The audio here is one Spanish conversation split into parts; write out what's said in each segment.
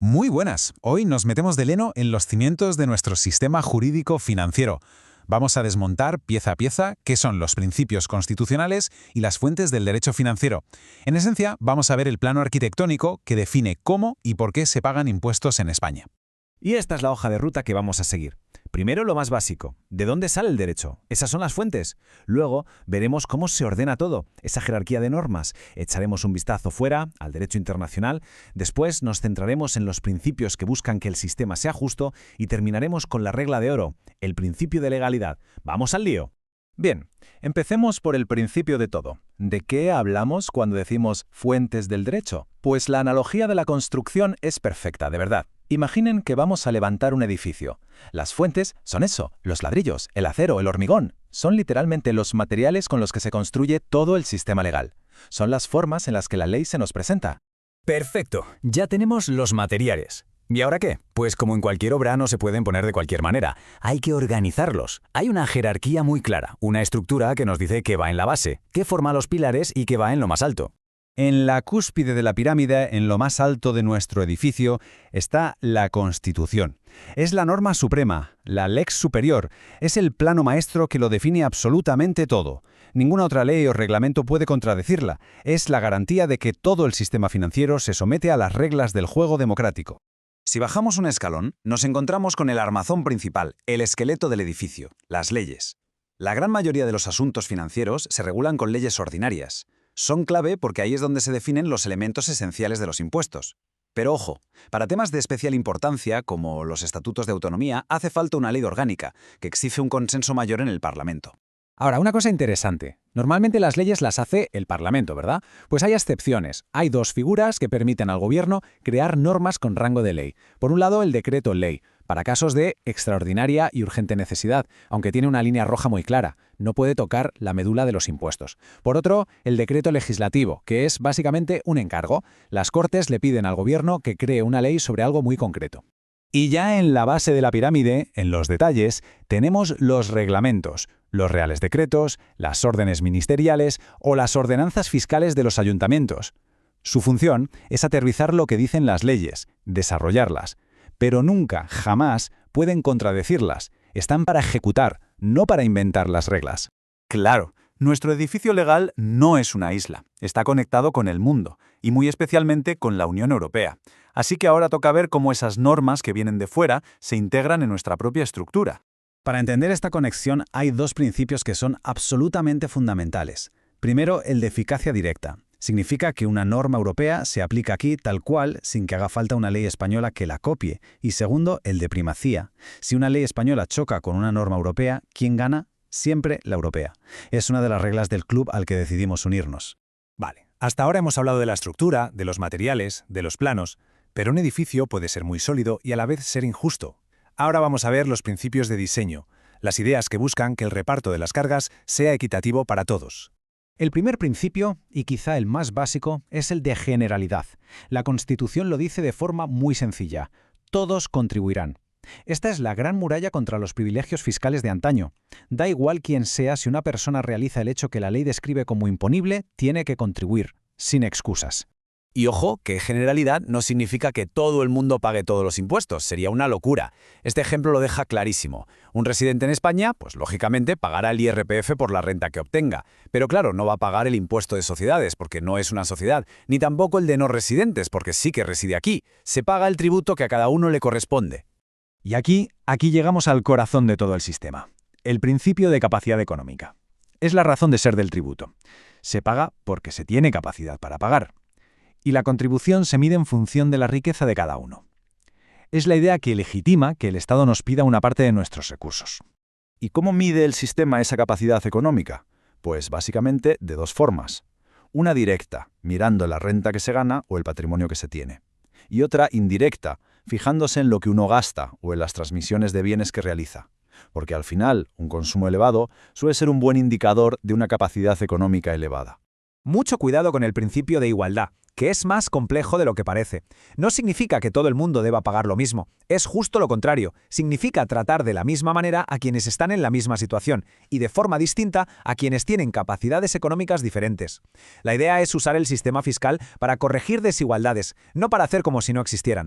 Muy buenas. Hoy nos metemos de lleno en los cimientos de nuestro sistema jurídico financiero. Vamos a desmontar pieza a pieza qué son los principios constitucionales y las fuentes del derecho financiero. En esencia, vamos a ver el plano arquitectónico que define cómo y por qué se pagan impuestos en España. Y esta es la hoja de ruta que vamos a seguir. Primero lo más básico, ¿de dónde sale el derecho? Esas son las fuentes. Luego veremos cómo se ordena todo, esa jerarquía de normas. Echaremos un vistazo fuera, al derecho internacional. Después nos centraremos en los principios que buscan que el sistema sea justo y terminaremos con la regla de oro, el principio de legalidad. ¡Vamos al lío! Bien, empecemos por el principio de todo. ¿De qué hablamos cuando decimos fuentes del derecho? Pues la analogía de la construcción es perfecta, de verdad. Imaginen que vamos a levantar un edificio. Las fuentes son eso, los ladrillos, el acero, el hormigón. Son literalmente los materiales con los que se construye todo el sistema legal. Son las formas en las que la ley se nos presenta. Perfecto, ya tenemos los materiales. ¿Y ahora qué? Pues como en cualquier obra no se pueden poner de cualquier manera. Hay que organizarlos. Hay una jerarquía muy clara, una estructura que nos dice qué va en la base, qué forma los pilares y qué va en lo más alto. En la cúspide de la pirámide, en lo más alto de nuestro edificio, está la Constitución. Es la norma suprema, la lex superior, es el plano maestro que lo define absolutamente todo. Ninguna otra ley o reglamento puede contradecirla. Es la garantía de que todo el sistema financiero se somete a las reglas del juego democrático. Si bajamos un escalón, nos encontramos con el armazón principal, el esqueleto del edificio, las leyes. La gran mayoría de los asuntos financieros se regulan con leyes ordinarias. Son clave porque ahí es donde se definen los elementos esenciales de los impuestos. Pero ojo, para temas de especial importancia, como los estatutos de autonomía, hace falta una ley orgánica, que exige un consenso mayor en el Parlamento. Ahora, una cosa interesante. Normalmente las leyes las hace el Parlamento, ¿verdad? Pues hay excepciones. Hay dos figuras que permiten al gobierno crear normas con rango de ley. Por un lado, el decreto ley, para casos de extraordinaria y urgente necesidad, aunque tiene una línea roja muy clara. No puede tocar la médula de los impuestos. Por otro, el decreto legislativo, que es básicamente un encargo. Las Cortes le piden al gobierno que cree una ley sobre algo muy concreto. Y ya en la base de la pirámide, en los detalles, tenemos los reglamentos, los reales decretos, las órdenes ministeriales o las ordenanzas fiscales de los ayuntamientos. Su función es aterrizar lo que dicen las leyes, desarrollarlas, pero nunca, jamás, pueden contradecirlas. Están para ejecutar, no para inventar las reglas. Claro, nuestro edificio legal no es una isla, está conectado con el mundo, y muy especialmente con la Unión Europea. Así que ahora toca ver cómo esas normas que vienen de fuera se integran en nuestra propia estructura. Para entender esta conexión hay dos principios que son absolutamente fundamentales. Primero, el de eficacia directa. Significa que una norma europea se aplica aquí tal cual, sin que haga falta una ley española que la copie. Y segundo, el de primacía. Si una ley española choca con una norma europea, ¿quién gana? Siempre la europea. Es una de las reglas del club al que decidimos unirnos. Vale, hasta ahora hemos hablado de la estructura, de los materiales, de los planos, pero un edificio puede ser muy sólido y a la vez ser injusto. Ahora vamos a ver los principios de diseño, las ideas que buscan que el reparto de las cargas sea equitativo para todos. El primer principio, y quizá el más básico, es el de generalidad. La Constitución lo dice de forma muy sencilla. Todos contribuirán. Esta es la gran muralla contra los privilegios fiscales de antaño. Da igual quién sea, si una persona realiza el hecho que la ley describe como imponible, tiene que contribuir, sin excusas. Y ojo, que generalidad no significa que todo el mundo pague todos los impuestos, sería una locura. Este ejemplo lo deja clarísimo. Un residente en España, pues lógicamente pagará el IRPF por la renta que obtenga. Pero claro, no va a pagar el impuesto de sociedades, porque no es una sociedad, ni tampoco el de no residentes, porque sí que reside aquí. Se paga el tributo que a cada uno le corresponde. Y aquí llegamos al corazón de todo el sistema. El principio de capacidad económica. Es la razón de ser del tributo. Se paga porque se tiene capacidad para pagar. Y la contribución se mide en función de la riqueza de cada uno. Es la idea que legitima que el Estado nos pida una parte de nuestros recursos. ¿Y cómo mide el sistema esa capacidad económica? Pues básicamente de dos formas. Una directa, mirando la renta que se gana o el patrimonio que se tiene. Y otra indirecta, fijándose en lo que uno gasta o en las transmisiones de bienes que realiza. Porque al final, un consumo elevado suele ser un buen indicador de una capacidad económica elevada. Mucho cuidado con el principio de igualdad, que es más complejo de lo que parece. No significa que todo el mundo deba pagar lo mismo. Es justo lo contrario. Significa tratar de la misma manera a quienes están en la misma situación y de forma distinta a quienes tienen capacidades económicas diferentes. La idea es usar el sistema fiscal para corregir desigualdades, no para hacer como si no existieran.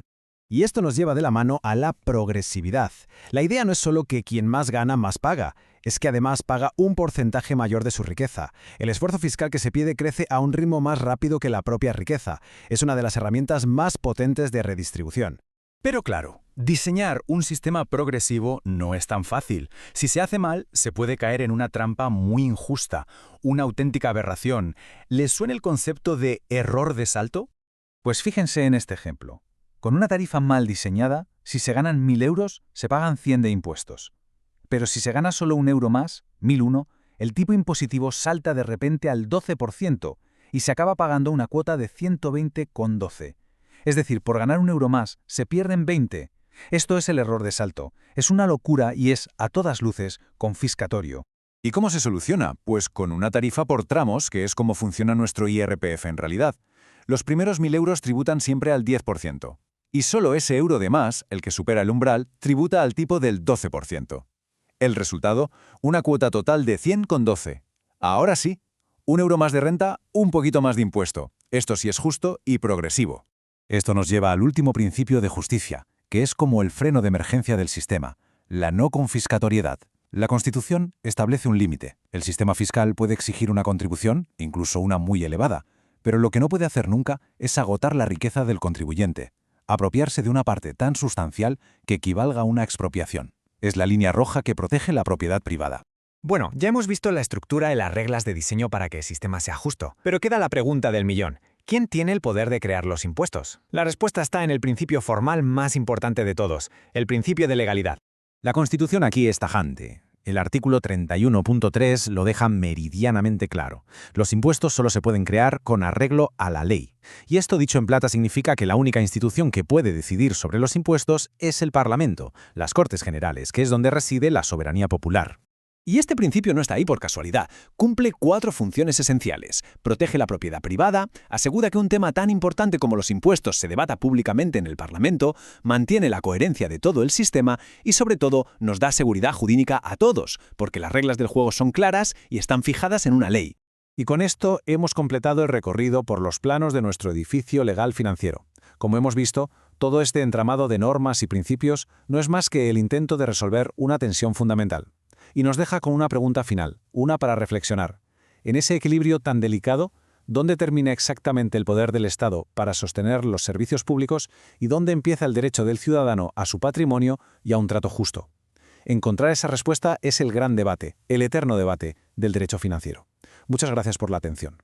Y esto nos lleva de la mano a la progresividad. La idea no es solo que quien más gana más paga, es que además paga un porcentaje mayor de su riqueza. El esfuerzo fiscal que se pide crece a un ritmo más rápido que la propia riqueza. Es una de las herramientas más potentes de redistribución. Pero claro, diseñar un sistema progresivo no es tan fácil. Si se hace mal, se puede caer en una trampa muy injusta, una auténtica aberración. ¿Les suena el concepto de error de salto? Pues fíjense en este ejemplo. Con una tarifa mal diseñada, si se ganan 1.000 euros, se pagan 100 de impuestos. Pero si se gana solo 1 euro más, 1.001, el tipo impositivo salta de repente al 12% y se acaba pagando una cuota de 120,12. Es decir, por ganar 1 euro más, se pierden 20. Esto es el error de salto. Es una locura y es, a todas luces, confiscatorio. ¿Y cómo se soluciona? Pues con una tarifa por tramos, que es como funciona nuestro IRPF en realidad. Los primeros 1.000 euros tributan siempre al 10%. Y solo ese euro de más, el que supera el umbral, tributa al tipo del 12%. El resultado, una cuota total de 100,12. Ahora sí, 1 euro más de renta, un poquito más de impuesto. Esto sí es justo y progresivo. Esto nos lleva al último principio de justicia, que es como el freno de emergencia del sistema, la no confiscatoriedad. La Constitución establece un límite. El sistema fiscal puede exigir una contribución, incluso una muy elevada, pero lo que no puede hacer nunca es agotar la riqueza del contribuyente, apropiarse de una parte tan sustancial que equivalga a una expropiación. Es la línea roja que protege la propiedad privada. Bueno, ya hemos visto la estructura y las reglas de diseño para que el sistema sea justo, pero queda la pregunta del millón. ¿Quién tiene el poder de crear los impuestos? La respuesta está en el principio formal más importante de todos, el principio de legalidad. La Constitución aquí es tajante. El artículo 31.3 lo deja meridianamente claro. Los impuestos solo se pueden crear con arreglo a la ley. Y esto dicho en plata significa que la única institución que puede decidir sobre los impuestos es el Parlamento, las Cortes Generales, que es donde reside la soberanía popular. Y este principio no está ahí por casualidad. Cumple 4 funciones esenciales. Protege la propiedad privada, asegura que un tema tan importante como los impuestos se debata públicamente en el Parlamento, mantiene la coherencia de todo el sistema y, sobre todo, nos da seguridad jurídica a todos, porque las reglas del juego son claras y están fijadas en una ley. Y con esto hemos completado el recorrido por los planos de nuestro edificio legal financiero. Como hemos visto, todo este entramado de normas y principios no es más que el intento de resolver una tensión fundamental. Y nos deja con una pregunta final, una para reflexionar. En ese equilibrio tan delicado, ¿dónde termina exactamente el poder del Estado para sostener los servicios públicos y dónde empieza el derecho del ciudadano a su patrimonio y a un trato justo? Encontrar esa respuesta es el gran debate, el eterno debate del derecho financiero. Muchas gracias por la atención.